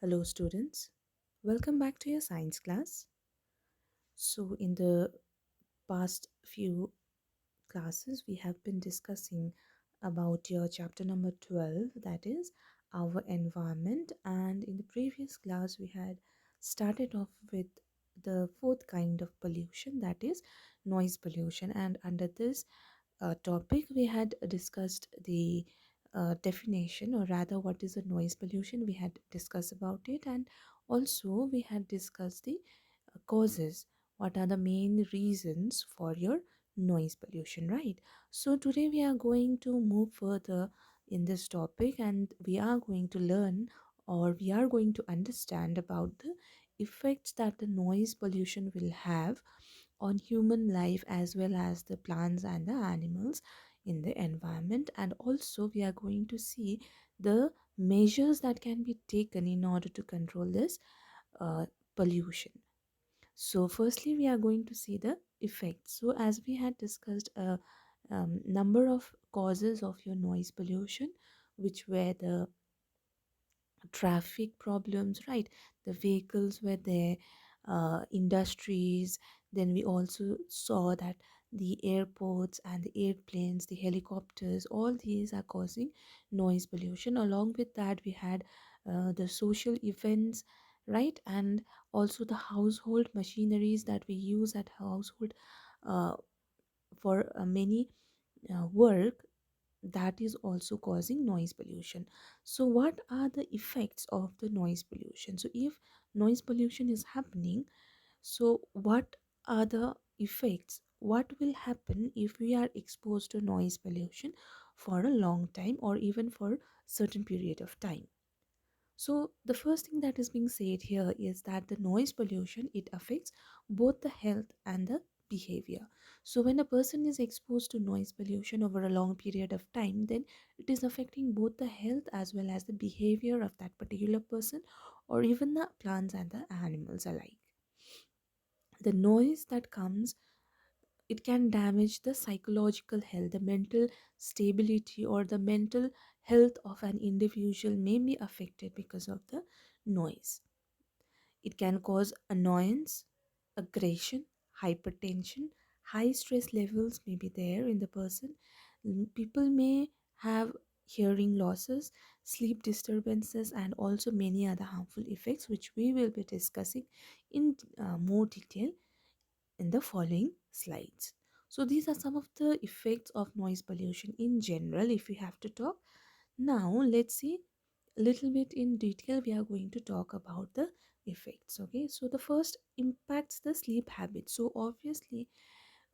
Hello, students. Welcome back to your science class. In the past few classes, we have been discussing about your chapter number 12, that is our environment. And in the previous class, we had started off with the fourth kind of pollution, that is noise pollution. And under this topic, we had discussed the definition, or rather, what is a noise pollution. We had discussed about it, and also we had discussed the causes. What are the main reasons for your noise pollution, right? So today we are going to move further in this topic, and we are going to learn, or we are going to understand about the effects that the noise pollution will have on human life as well as the plants and the animals in the environment. And also we are going to see the measures that can be taken in order to control this uh, pollution. So firstly we are going to see the effects. So as we had discussed a number of causes of your noise pollution, which were the traffic problems, right? The vehicles were there, industries. Then we also saw that the airports and the airplanes, the helicopters, all these are causing noise pollution. Along with that, we had the social events, right? And also the household machineries that we use at household uh, for many work, that is also causing noise pollution. So what are the effects of the noise pollution? So if noise pollution is happening, so what are the effects? What will happen if we are exposed to noise pollution for a long time or even for certain period of time? So the first thing that is being said here is that the noise pollution, it affects both the health and the behavior. So when a person is exposed to noise pollution over a long period of time, then it is affecting both the health as well as the behavior of that particular person, or even the plants and the animals alike. The noise that comes, it can damage the psychological health, the mental stability, or the mental health of an individual may be affected because of the noise. It can cause annoyance, aggression, hypertension, high stress levels may be there in the person. People may have hearing losses, sleep disturbances, and also many other harmful effects, which we will be discussing in more detail in the following slides. So these are some of the effects of noise pollution in general if we have to talk. Now let's see a little bit in detail. We are going to talk about the effects. Okay, so the first impacts the sleep habits. So obviously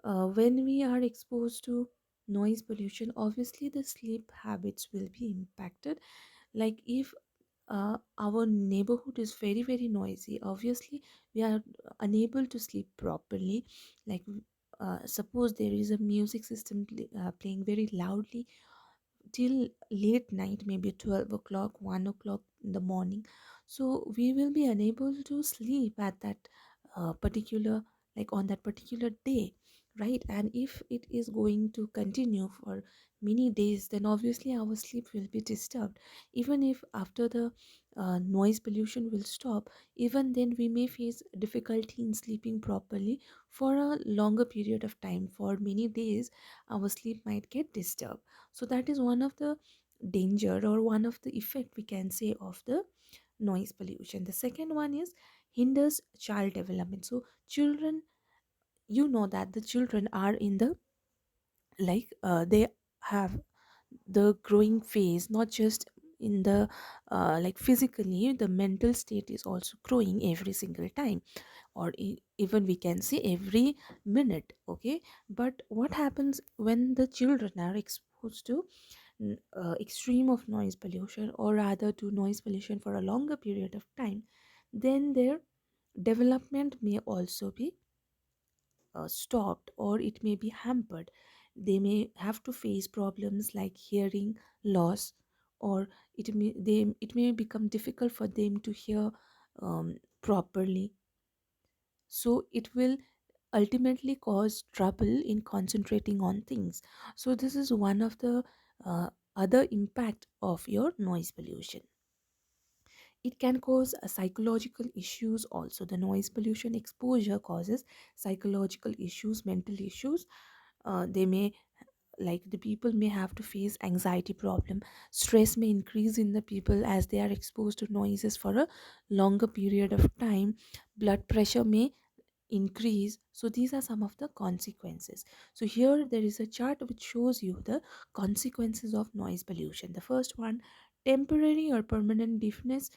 when we are exposed to noise pollution, obviously the sleep habits will be impacted. Like if our neighborhood is very noisy, obviously we are unable to sleep properly. Like suppose there is a music system playing very loudly till late night, maybe 12 o'clock, 1 o'clock in the morning, so we will be unable to sleep at that particular, like on that particular day, right? And if it is going to continue for many days, then obviously our sleep will be disturbed. Even if after the noise pollution will stop, even then we may face difficulty in sleeping properly for a longer period of time. For many days our sleep might get disturbed. So that is one of the danger, or one of the effect we can say of the noise pollution. The second one is hinders child development. So children, you know that the children are in the, like they have the growing phase, not just in the like physically, the mental state is also growing every single time, or even we can say every minute. Okay, but what happens when the children are exposed to extreme of noise pollution, or rather to noise pollution for a longer period of time, then their development may also be stopped, or it may be hampered. They may have to face problems like hearing loss, or it may become difficult for them to hear properly. So it will ultimately cause trouble in concentrating on things. So this is one of the other impact of your noise pollution. It can cause psychological issues also. The noise pollution exposure causes psychological issues, mental issues. They may, like, the people may have to face anxiety problem. Stress may increase in the people as they are exposed to noises for a longer period of time. Blood pressure may increase. So these are some of the consequences. So here there is a chart which shows you the consequences of noise pollution. The first one, temporary or permanent deafness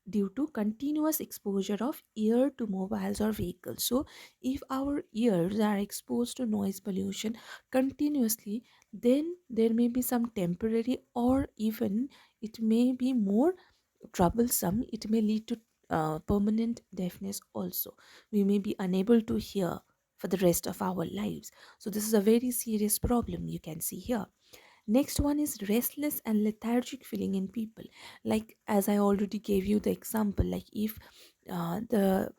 due to continuous exposure of ear to mobiles or vehicles. So if our ears are exposed to noise pollution continuously, then there may be some temporary, or even it may be more troublesome. It may lead to permanent deafness also. We may be unable to hear for the rest of our lives. So this is a very serious problem you can see here. Next one is restless and lethargic feeling in people. Like, as I already gave you the example, like if the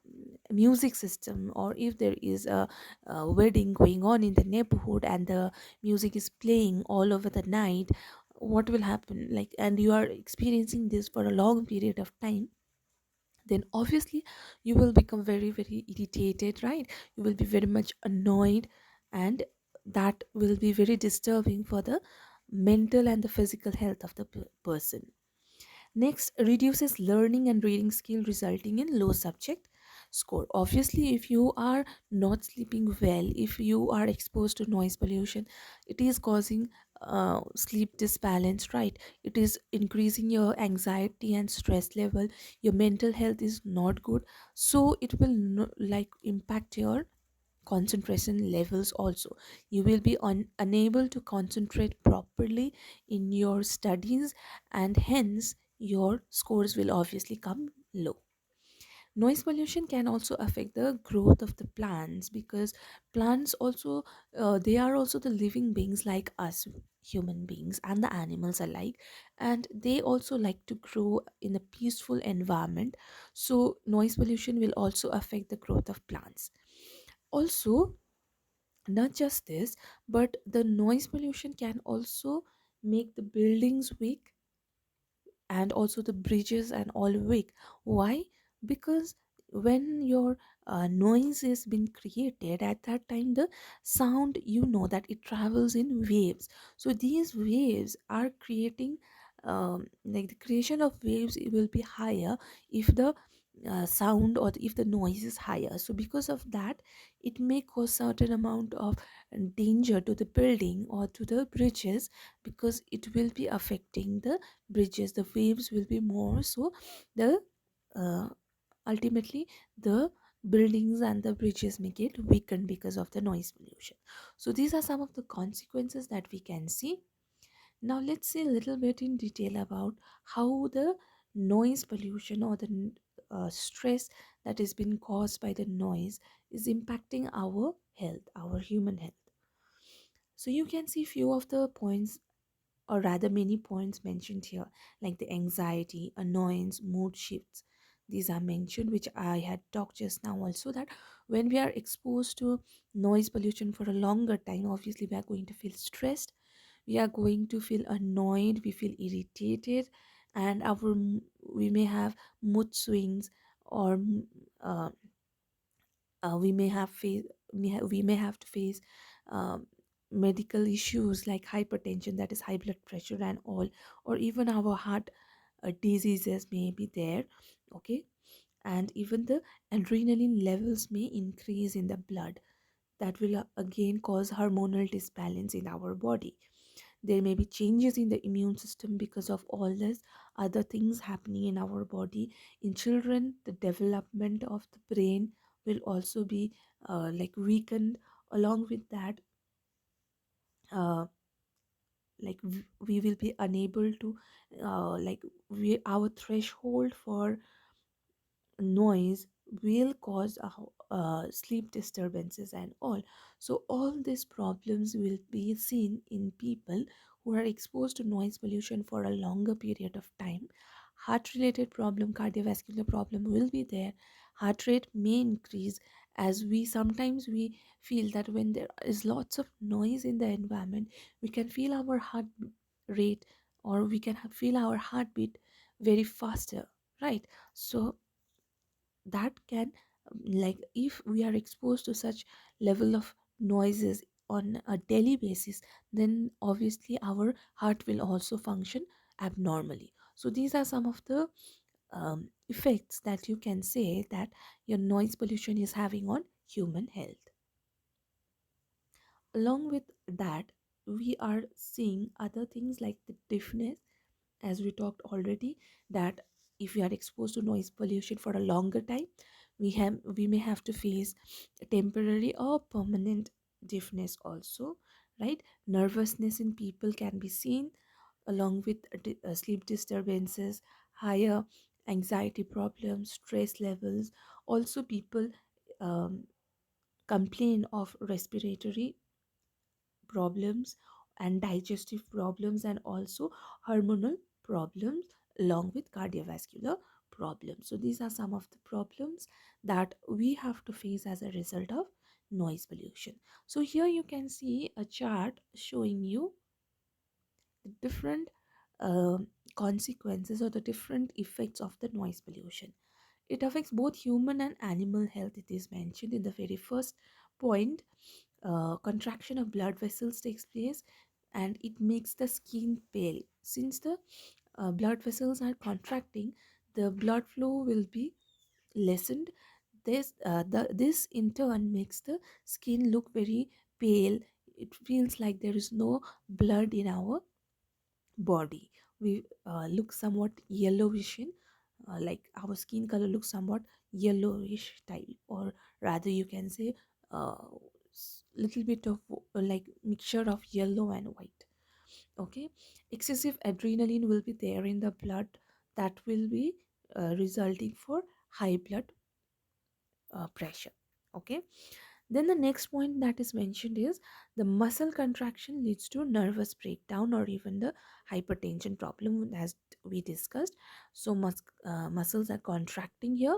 music system, or if there is a wedding going on in the neighborhood and the music is playing all over the night, what will happen? Like, and you are experiencing this for a long period of time, then obviously you will become very, very irritated, right? You will be very much annoyed, and that will be very disturbing for the mental and the physical health of the person. Next, reduces learning and reading skill, resulting in low subject score. Obviously, if you are not sleeping well, if you are exposed to noise pollution, it is causing sleep disbalance, right? It is increasing your anxiety and stress level. Your mental health is not good, so it will like impact your concentration levels also. You will be unable to concentrate properly in your studies, and hence your scores will obviously come low. Noise pollution can also affect the growth of the plants, because plants also, they are also the living beings like us human beings and the animals alike, and they also like to grow in a peaceful environment. So noise pollution will also affect the growth of plants also. Not just this, but the noise pollution can also make the buildings weak, and also the bridges and all weak. Why? Because when your noise is being created, at that time the sound, you know that it travels in waves. So these waves are creating, like the creation of waves, it will be higher if the sound, or if the noise is higher. So because of that, it may cause certain amount of danger to the building or to the bridges, because it will be affecting the bridges. The waves will be more, so the uh, ultimately the buildings and the bridges may get weakened because of the noise pollution. So these are some of the consequences that we can see. Now let's see a little bit in detail about how the noise pollution, or the stress that is being caused by the noise, is impacting our health, our human health. So you can see few of the points, or rather many points mentioned here, like the anxiety, annoyance, mood shifts. These are mentioned, which I had talked just now also, that when we are exposed to noise pollution for a longer time, obviously we are going to feel stressed, we are going to feel annoyed, we feel irritated, and we may have mood swings, or uh, we may have we may have to face um, medical issues like hypertension, that is high blood pressure and all, or even our heart diseases may be there. Okay, and even the adrenaline levels may increase in the blood. That will again cause hormonal disbalance in our body. There may be changes in the immune system because of all this other things happening in our body. In children, the development of the brain will also be like weakened. Along with that, uh, like we will be unable to like our threshold for noise will cause sleep disturbances and all. So all these problems will be seen in people who are exposed to noise pollution for a longer period of time. Heart related problem, cardiovascular problem will be there. Heart rate may increase, as we sometimes we feel that when there is lots of noise in the environment, we can feel our heart rate, or we can feel our heartbeat very faster, right? So that can, like, if we are exposed to such level of noises on a daily basis, then obviously our heart will also function abnormally. So these are some of the effects that you can say that your noise pollution is having on human health. Along with that, we are seeing other things like the deafness, as we talked already, that if we are exposed to noise pollution for a longer time, we may have to face temporary or permanent deafness also, right? Nervousness in people can be seen, along with sleep disturbances, higher anxiety problems, stress levels. Also, people um, complain of respiratory problems and digestive problems, and also hormonal problems, along with cardiovascular problems. So these are some of the problems that we have to face as a result of noise pollution. So here you can see a chart showing you the different consequences or the different effects of the noise pollution. It affects both human and animal health. It is mentioned in the very first point. Contraction of blood vessels takes place, and it makes the skin pale. Since the blood vessels are contracting, the blood flow will be lessened. This in turn makes the skin look very pale. It feels like there is no blood in our body. We look somewhat yellowish in, like our skin color looks somewhat yellowish type, or rather you can say uh, little bit of like mixture of yellow and white. Okay, excessive adrenaline will be there in the blood, that will be resulting for high blood pressure. Okay, then the next point that is mentioned is the muscle contraction leads to nervous breakdown or even the hypertension problem, as we discussed. So muscles are contracting here,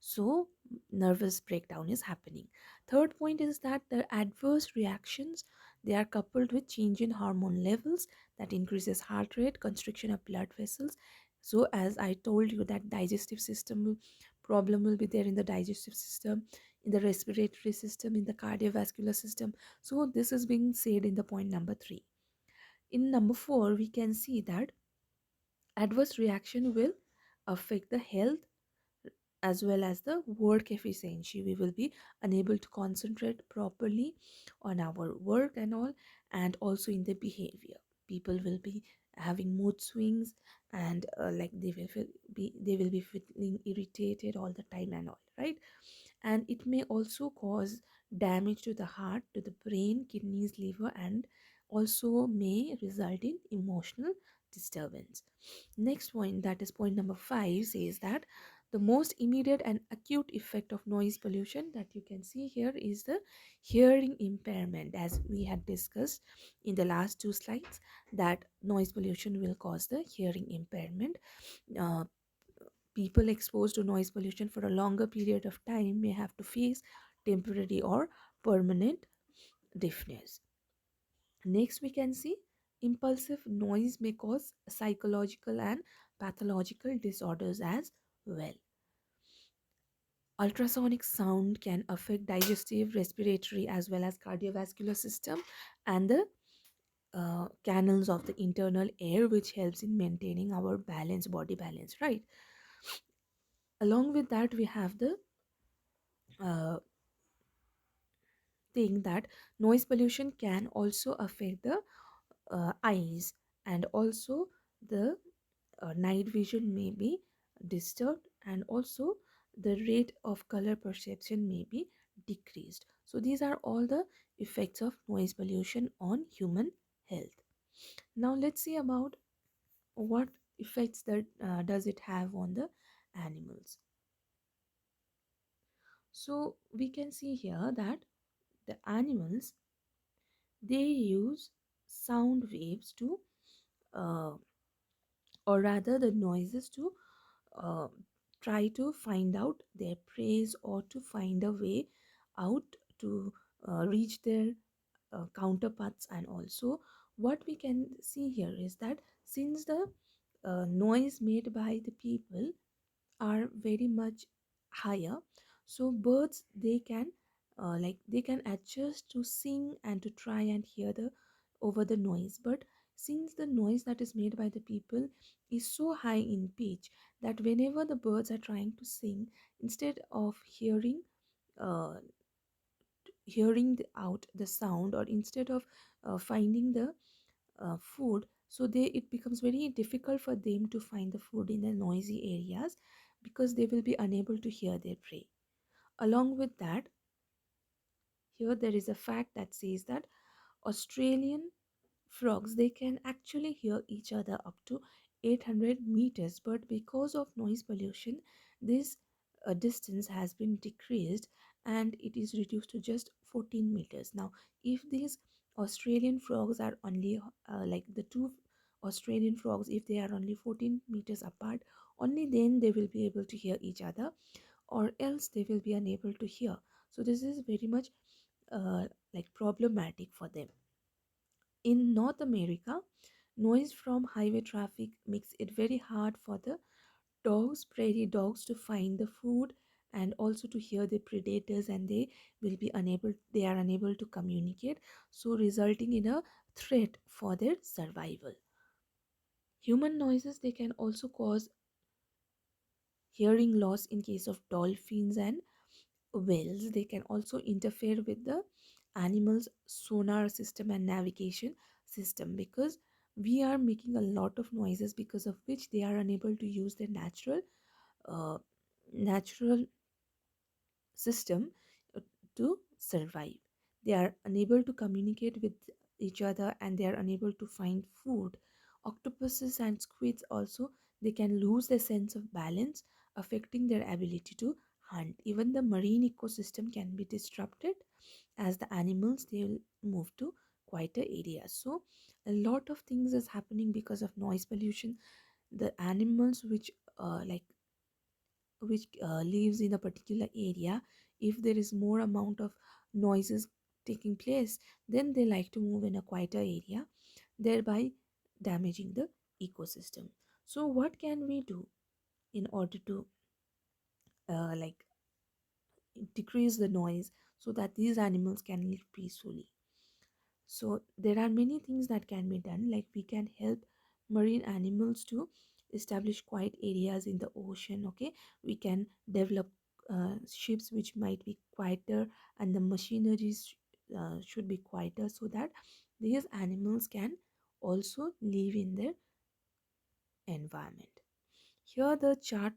so nervous breakdown is happening. Third point is that the adverse reactions, they are coupled with change in hormone levels that increases heart rate, constriction of blood vessels. So as I told you, that digestive system problem will be there in the digestive system, in the respiratory system, in the cardiovascular system. So this is being said in the point number 3. In number 4, we can see that adverse reaction will affect the health as well as the work efficiency. We will be unable to concentrate properly on our work and all, and also in the behavior. People will be having mood swings, and like they will be feeling irritated all the time and all, right? And it may also cause damage to the heart, to the brain, kidneys, liver, and also may result in emotional disturbance. Next point, that is point number 5, says that the most immediate and acute effect of noise pollution that you can see here is the hearing impairment. As we had discussed in the last 2 slides, that noise pollution will cause the hearing impairment. uh, People exposed to noise pollution for a longer period of time may have to face temporary or permanent deafness. Next, we can see impulsive noise may cause psychological and pathological disorders as well. Ultrasonic sound can affect digestive, respiratory, as well as cardiovascular system, and the canals of the internal air, which helps in maintaining our balance, body balance, right? Along with that, we have the uh, thing that noise pollution can also affect the eyes, and also the night vision may be disturbed, and also the rate of color perception may be decreased. So these are all the effects of noise pollution on human health. Now let's see about what effects that does it have on the animals. So we can see here that the animals, they use sound waves to uh, or rather the noises to uh, try to find out their prey, or to find a way out to reach their counterparts. And also what we can see here is that since the noise made by the people are very much higher, so birds they can they can adjust to sing and to try and hear the over the noise. But since the noise that is made by the people is so high in pitch, that whenever the birds are trying to sing, instead of uh, out the sound, or instead of finding the food, so they it becomes very difficult for them to find the food in the noisy areas, because they will be unable to hear their prey. Along with that, here there is a fact that says that Australian frogs they can actually hear each other up to 800 meters, but because of noise pollution, this distance has been decreased and it is reduced to just 14 meters. Now, if these Australian frogs are only the two Australian frogs, if they are only 14 meters apart, only then they will be able to hear each other, or else they will be unable to hear. So this is very much problematic for them. In North America, noise from highway traffic makes it very hard for the prairie dogs, to find the food and also to hear the predators, and they are unable to communicate, so resulting in a threat for their survival. Human noises they can also cause hearing loss in case of dolphins and whales. They can also interfere with the animals sonar system and navigation system, because we are making a lot of noises, because of which they are unable to use their uh, natural system uh, to survive. They are unable to communicate with each other, and they are unable to find food. Octopuses and squids also they can lose their sense of balance, affecting their ability to hunt. Even the marine ecosystem can be disrupted, as the animals they will move to quieter areas. So a lot of things is happening because of noise pollution. The animals which lives in a particular area, if there is more amount of noises taking place, then they like to move in a quieter area, thereby damaging the ecosystem. So what can we do in order to uh, like decrease the noise, so that these animals can live peacefully? So there are many things that can be done, like we can help marine animals to establish quiet areas in the ocean. Okay, we can develop ships which might be quieter, and the machineries should be quieter, so that these animals can also live in their environment. Here the chart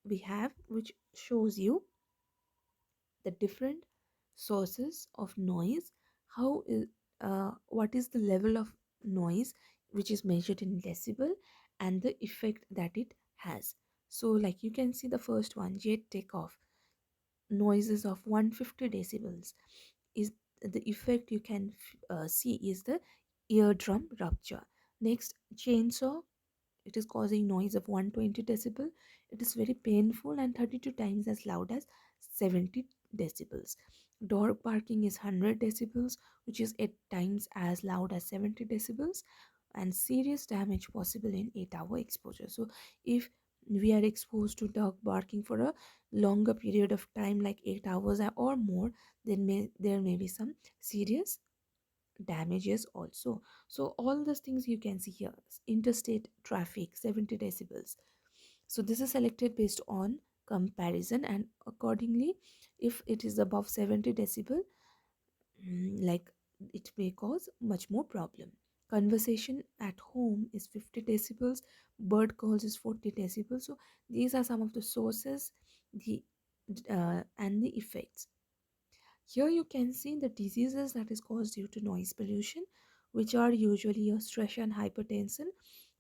we have, which shows you the different sources of noise, how is what is the level of noise which is measured in decibel, and the effect that it has. So like you can see the first one, jet takeoff, noises of 150 decibels, is the effect you can see is the eardrum rupture. Next, chainsaw, it is causing noise of 120 decibel. It is very painful and 32 times as loud as 70 decibels. Dog barking is 100 decibels, which is 8 times as loud as 70 decibels, and serious damage possible in 8-hour exposure. So if we are exposed to dog barking for a longer period of time, like 8 hours or more, then there may be some serious damages also. So all those things you can see here. Interstate traffic 70 decibels. So this is selected based on comparison, and accordingly, if it is above 70 decibel, it may cause much more problem. Conversation at home is 50 decibels, bird calls is 40 decibels. So these are some of the sources, the and the effects. Here you can see the diseases that is caused due to noise pollution, which are usually stress and hypertension,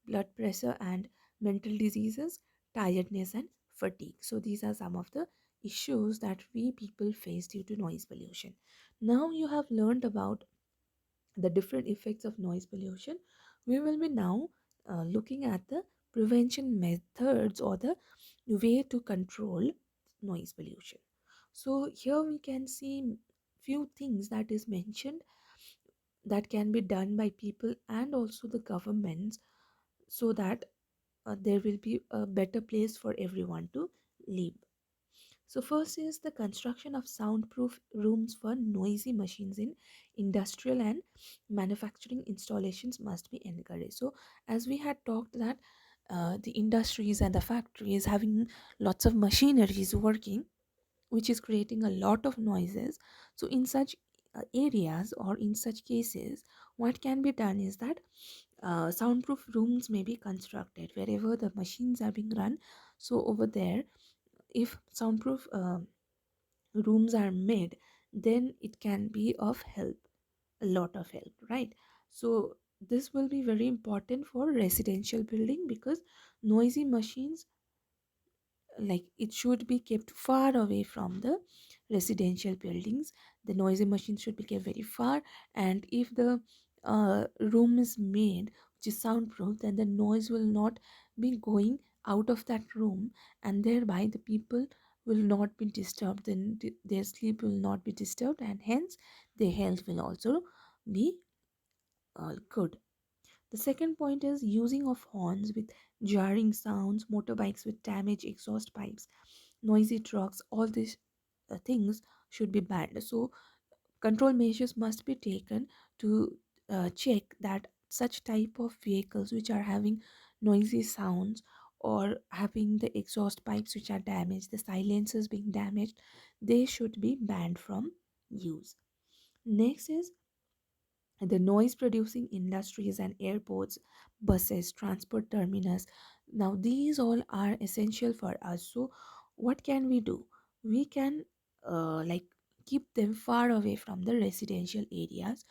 blood pressure and mental diseases, tiredness and fatigue. So these are some of the issues that we people face due to noise pollution. Now you have learned about the different effects of noise pollution. We will be now looking at the prevention methods, or the way to control noise pollution. So here we can see few things that is mentioned that can be done by people and also the governments, so that there will be a better place for everyone to live. So, first is the construction of soundproof rooms for noisy machines in industrial and manufacturing installations must be encouraged. So, as we had talked that the industries and the factories having lots of machineries working, which is creating a lot of noises. So, in such areas or in such cases, what can be done is that soundproof rooms may be constructed wherever the machines are being run. So, over there, if soundproof rooms are made, then it can be of help, a lot of help, right? So this will be very important for residential building because noisy machines, like, it should be kept far away from the residential buildings. The noisy machines should be kept very far, and if the room is made which is soundproof, then the noise will not be going out of that room, and thereby the people will not be disturbed, then their sleep will not be disturbed, and hence their health will also be good. The second point is using of horns with jarring sounds, motorbikes with damaged exhaust pipes, noisy trucks, all these things should be banned. So, control measures must be taken to check that such type of vehicles which are having noisy sounds or having the exhaust pipes which are damaged, the silencers being damaged, they should be banned from use. Next is the noise producing industries and airports, buses, transport terminus. Now these all are essential for us. So what can we do? We can like keep them far away from the residential areas,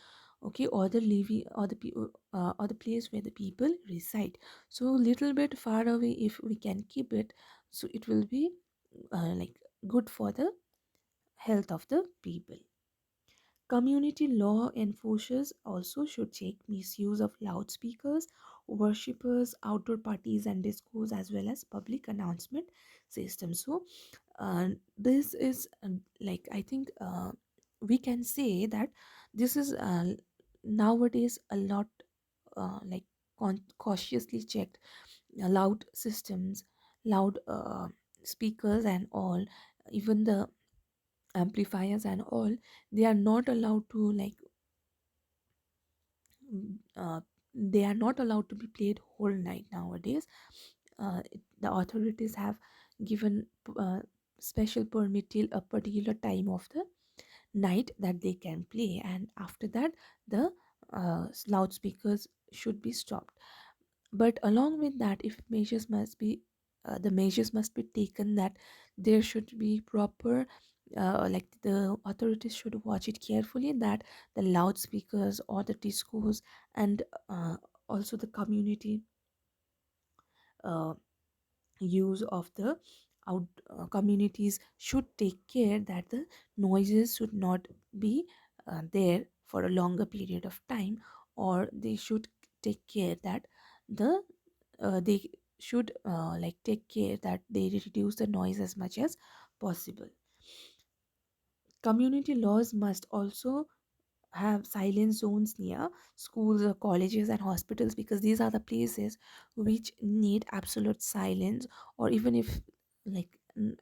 okay, or the living or the people or the place where the people reside. So little bit far away, if we can keep it, so it will be like good for the health of the people. Community law enforcers also should check misuse of loudspeakers, worshippers, outdoor parties and discos, as well as public announcement systems. So, this is like, I think we can say that this is nowadays a lot like cautiously checked. Loud systems, loud speakers, and all, even the amplifiers and all, they are not allowed to like they are not allowed to be played whole night nowadays. The authorities have given special permit till a particular time of the night that they can play, and after that the loudspeakers should be stopped. But along with that, if measures must be the measures must be taken, that there should be proper like the authorities should watch it carefully, that the loudspeakers or the discos and also the community uh, use of the out communities should take care that the noises should not be there for a longer period of time, or they should take care that the they should like take care that they reduce the noise as much as possible. Community laws must also have silence zones near schools or colleges and hospitals, because these are the places which need absolute silence, or even if like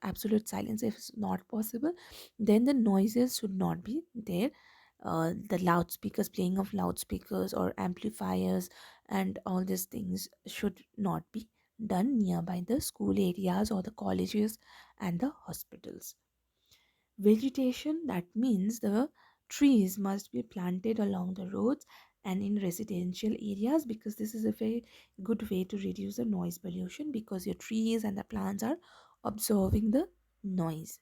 absolute silence if it's not possible, then the noises should not be there. The loudspeakers, playing of loudspeakers or amplifiers and all these things should not be done nearby the school areas or the colleges and the hospitals. Vegetation, that means the trees must be planted along the roads and in residential areas, because this is a very good way to reduce the noise pollution, because your trees and the plants are absorbing the noise.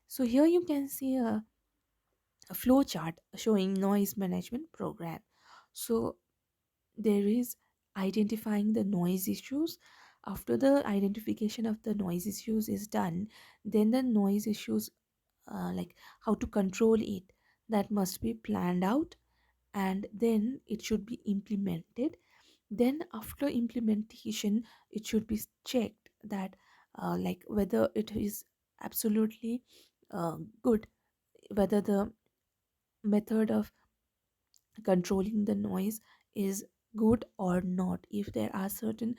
So here you can see a flow chart showing noise management program. So there is identifying the noise issues. After the identification of the noise issues is done, then the noise issues, like how to control it, that must be planned out, and then it should be implemented. Then after implementation, it should be checked that like whether it is absolutely good, whether the method of controlling the noise is good or not. If there are certain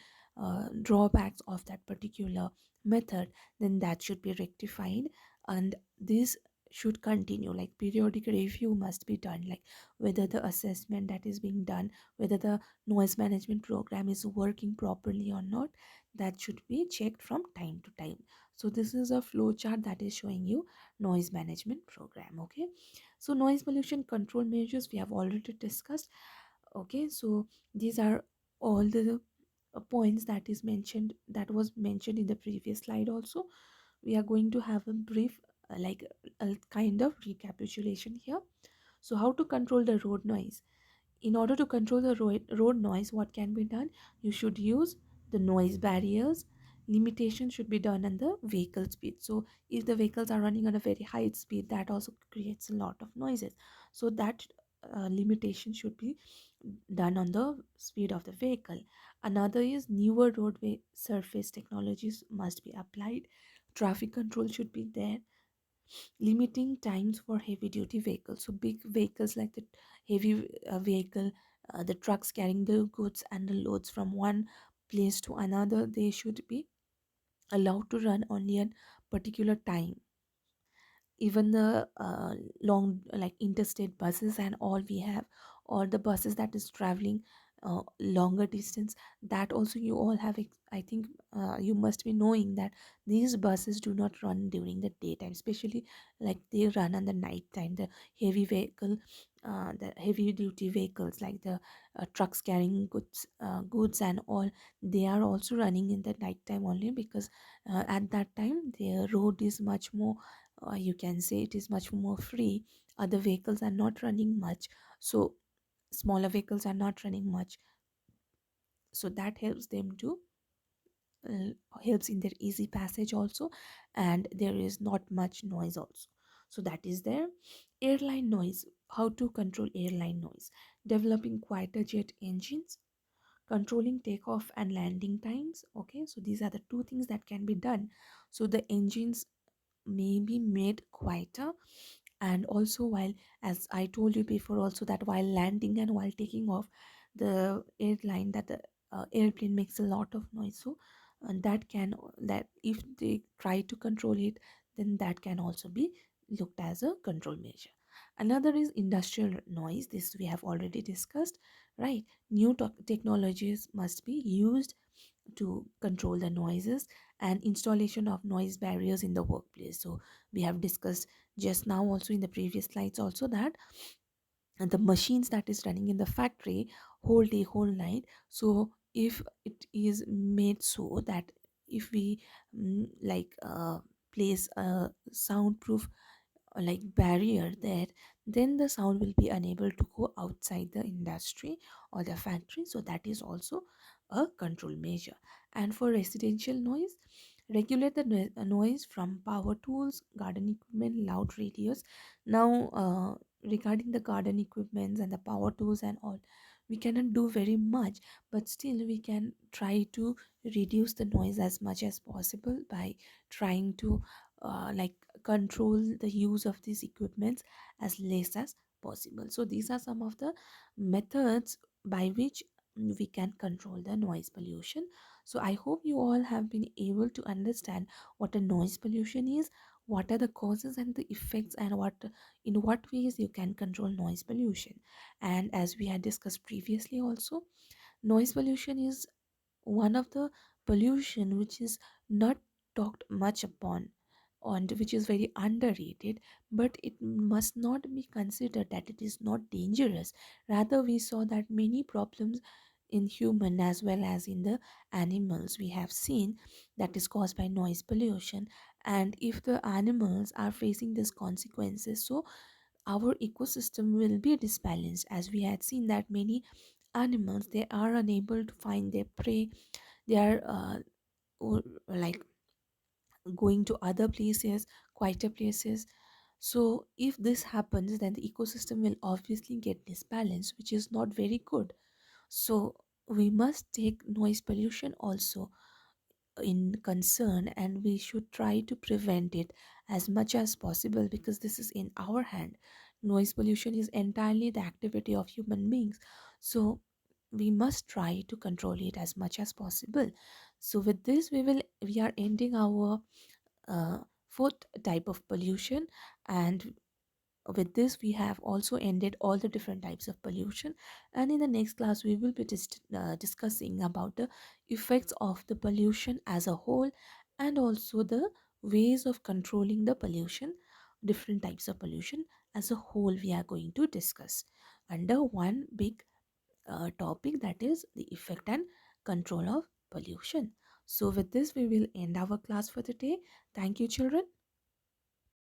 drawbacks of that particular method, then that should be rectified. And this should continue, like periodic review must be done, like whether the assessment that is being done, whether the noise management program is working properly or not, that should be checked from time to time. So this is a flow chart that is showing you noise management program. Okay, so noise pollution control measures we have already discussed. Okay, so these are all the points that is mentioned, that was mentioned in the previous slide also. We are going to have a brief like a kind of recapitulation here. So how to control the road noise? In order to control the road noise, what can be done? You should use the noise barriers. Limitation should be done on the vehicle speed. So if the vehicles are running on a very high speed, that also creates a lot of noises. So that limitation should be done on the speed of the vehicle. Another is newer roadway surface technologies must be applied. Traffic control should be there. Limiting times for heavy duty vehicles, so big vehicles like the heavy vehicle, the trucks carrying the goods and the loads from one place to another, they should be allowed to run only at particular time. Even the long like interstate buses and all we have, or the buses that is traveling longer distance, that also you all have I think you must be knowing that these buses do not run during the daytime, especially like they run on the night time. The heavy vehicle, the heavy duty vehicles like the trucks carrying goods and all, they are also running in the night time only, because at that time the road is much more, you can say it is much more free. Other vehicles are not running much, so smaller vehicles are not running much, so that helps them to uh, helps in their easy passage also, and there is not much noise also. So that is there. Airline noise, how to control airline noise? Developing quieter jet engines, controlling takeoff and landing times. Okay, so these are the two things that can be done. So the engines may be made quieter, and also while, as I told you before also, that while landing and while taking off, the airline that the airplane makes a lot of noise. So that can, that if they try to control it, then that can also be looked as a control measure. Another is industrial noise. This we have already discussed, right? New technologies must be used to control the noises, and installation of noise barriers in the workplace. So we have discussed just now also in the previous slides also that the machines that is running in the factory whole day whole night. So if it is made so that if we place a soundproof like barrier there, then the sound will be unable to go outside the industry or the factory. So that is also a control measure. And for residential noise, regulate the noise from power tools, garden equipment, loud radios. Now regarding the garden equipments and the power tools and all, we cannot do very much, but still we can try to reduce the noise as much as possible by trying to like control the use of these equipments as less as possible. So these are some of the methods by which we can control the noise pollution. So I hope you all have been able to understand what a noise pollution is, what are the causes and the effects, and what in what ways you can control noise pollution. And as we had discussed previously also, noise pollution is one of the pollution which is not talked much upon, and which is very underrated, but it must not be considered that it is not dangerous. Rather, we saw that many problems in human as well as in the animals we have seen that is caused by noise pollution. And if the animals are facing these consequences, so our ecosystem will be disbalanced, as we had seen that many animals, they are unable to find their prey. They are or, like going to other places, quieter places. So if this happens, then the ecosystem will obviously get disbalanced, which is not very good. So we must take noise pollution also in concern, and we should try to prevent it as much as possible, because this is in our hand. Noise pollution is entirely the activity of human beings. So we must try to control it as much as possible. So with this, we are ending our uh, fourth type of pollution, and with this we have also ended all the different types of pollution. And in the next class we will be discussing about the effects of the pollution as a whole, and also the ways of controlling the pollution, different types of pollution as a whole we are going to discuss under one big topic, that is the effect and control of pollution. So with this we will end our class for the day. Thank you children.